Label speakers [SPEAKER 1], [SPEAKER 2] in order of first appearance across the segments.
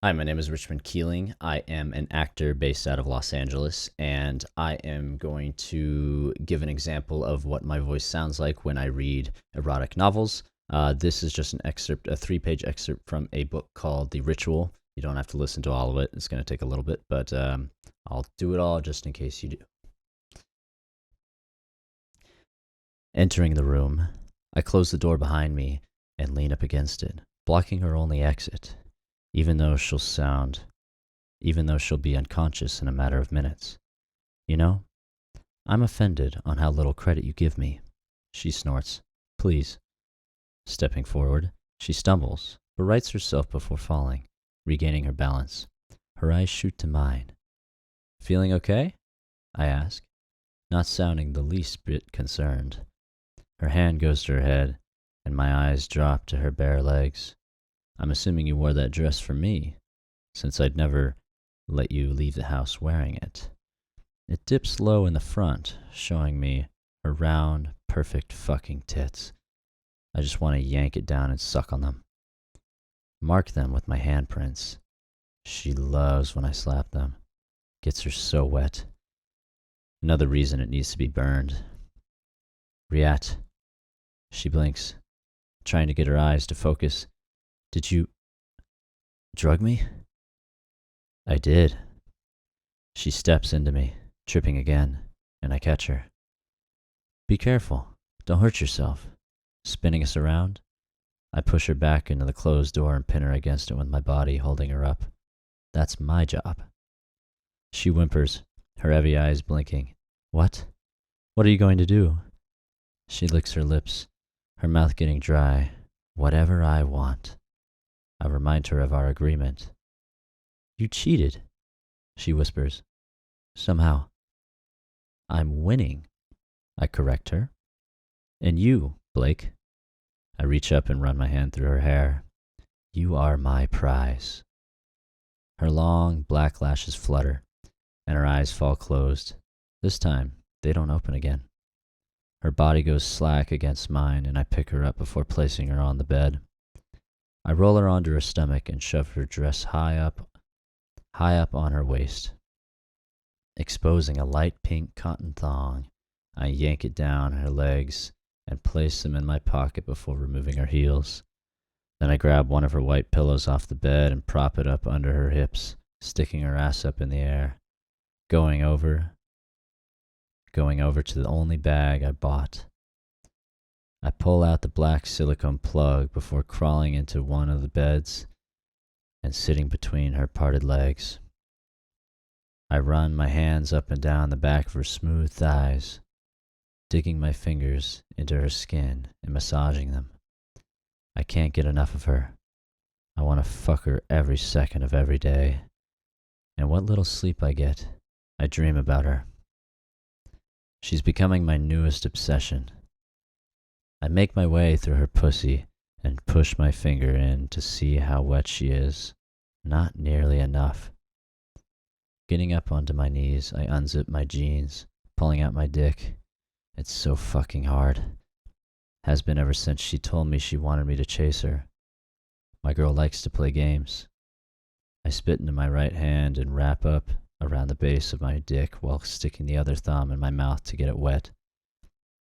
[SPEAKER 1] Hi, my name is Richmond Keeling. I am an actor based out of Los Angeles, and I am going to give an example of what my voice sounds like when I read erotic novels. This is just an excerpt, a 3-page excerpt from a book called The Ritual. You don't have to listen to all of it. It's going to take a little bit, but I'll do it all just in case you do. Entering the room, I close the door behind me and lean up against it, blocking her only exit, even though she'll be unconscious in a matter of minutes. You know, I'm offended on how little credit you give me. She snorts. Please. Stepping forward, she stumbles, but rights herself before falling, regaining her balance. Her eyes shoot to mine. Feeling okay? I ask, not sounding the least bit concerned. Her hand goes to her head, and my eyes drop to her bare legs. I'm assuming you wore that dress for me, since I'd never let you leave the house wearing it. It dips low in the front, showing me her round, perfect fucking tits. I just want to yank it down and suck on them. Mark them with my handprints. She loves when I slap them. Gets her so wet. Another reason it needs to be burned. Riat. She blinks, trying to get her eyes to focus. Did you drug me? I did. She steps into me, tripping again, and I catch her. Be careful. Don't hurt yourself. Spinning us around, I push her back into the closed door and pin her against it with my body, holding her up. That's my job. She whimpers, her heavy eyes blinking. What? What are you going to do? She licks her lips, her mouth getting dry. Whatever I want. I remind her of our agreement. You cheated, she whispers. Somehow. I'm winning, I correct her. And you, Blake. I reach up and run my hand through her hair. You are my prize. Her long, black lashes flutter, and her eyes fall closed. This time, they don't open again. Her body goes slack against mine, and I pick her up before placing her on the bed. I roll her onto her stomach and shove her dress high up on her waist. Exposing a light pink cotton thong, I yank it down her legs and place them in my pocket before removing her heels. Then I grab one of her white pillows off the bed and prop it up under her hips, sticking her ass up in the air. Going over to the only bag I bought. I pull out the black silicone plug before crawling into one of the beds and sitting between her parted legs. I run my hands up and down the back of her smooth thighs, digging my fingers into her skin and massaging them. I can't get enough of her. I want to fuck her every second of every day. And what little sleep I get, I dream about her. She's becoming my newest obsession. I make my way through her pussy and push my finger in to see how wet she is. Not nearly enough. Getting up onto my knees, I unzip my jeans, pulling out my dick. It's so fucking hard. Has been ever since she told me she wanted me to chase her. My girl likes to play games. I spit into my right hand and wrap up around the base of my dick while sticking the other thumb in my mouth to get it wet.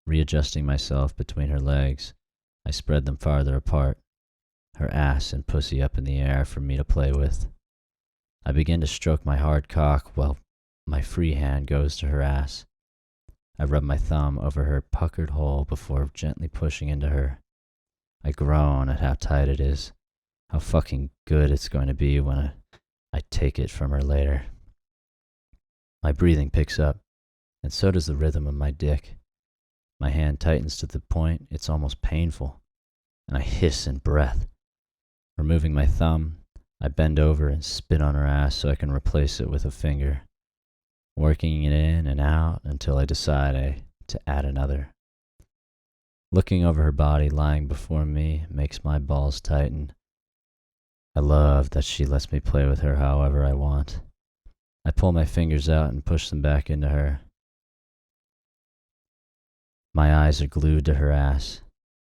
[SPEAKER 1] Readjusting myself between her legs, I spread them farther apart, her ass and pussy up in the air for me to play with. I begin to stroke my hard cock while my free hand goes to her ass. I rub my thumb over her puckered hole before gently pushing into her. I groan at how tight it is, how fucking good it's going to be when I take it from her later. My breathing picks up, and so does the rhythm of my dick. My hand tightens to the point it's almost painful, and I hiss in breath. Removing my thumb, I bend over and spit on her ass so I can replace it with a finger, working it in and out until I decide to add another. Looking over her body lying before me makes my balls tighten. I love that she lets me play with her however I want. I pull my fingers out and push them back into her. My eyes are glued to her ass,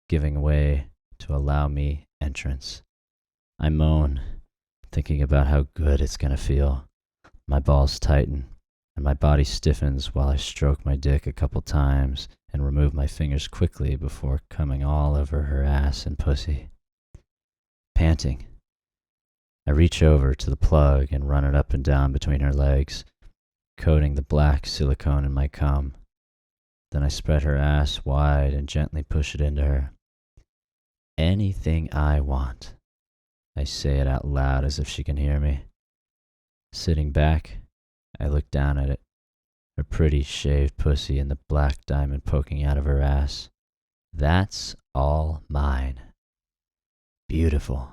[SPEAKER 1] giving way to allow me entrance. I moan, thinking about how good it's gonna feel. My balls tighten, and my body stiffens while I stroke my dick a couple times and remove my fingers quickly before coming all over her ass and pussy. Panting, I reach over to the plug and run it up and down between her legs, coating the black silicone in my cum. Then I spread her ass wide and gently push it into her. Anything I want. I say it out loud as if she can hear me. Sitting back, I look down at it, her pretty shaved pussy and the black diamond poking out of her ass. That's all mine. Beautiful.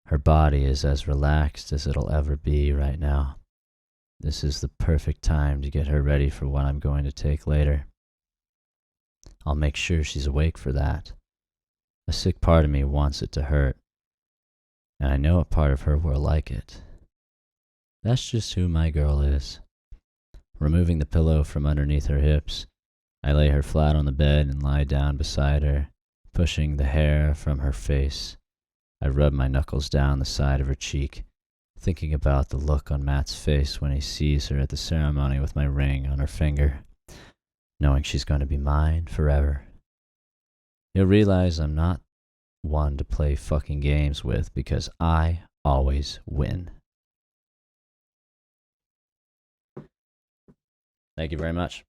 [SPEAKER 1] Her body is as relaxed as it'll ever be right now. This is the perfect time to get her ready for what I'm going to take later. I'll make sure she's awake for that. A sick part of me wants it to hurt, and I know a part of her will like it. That's just who my girl is. Removing the pillow from underneath her hips, I lay her flat on the bed and lie down beside her, pushing the hair from her face. I rub my knuckles down the side of her cheek, thinking about the look on Matt's face when he sees her at the ceremony with my ring on her finger, knowing she's going to be mine forever. He'll realize I'm not one to play fucking games with because I always win. Thank you very much.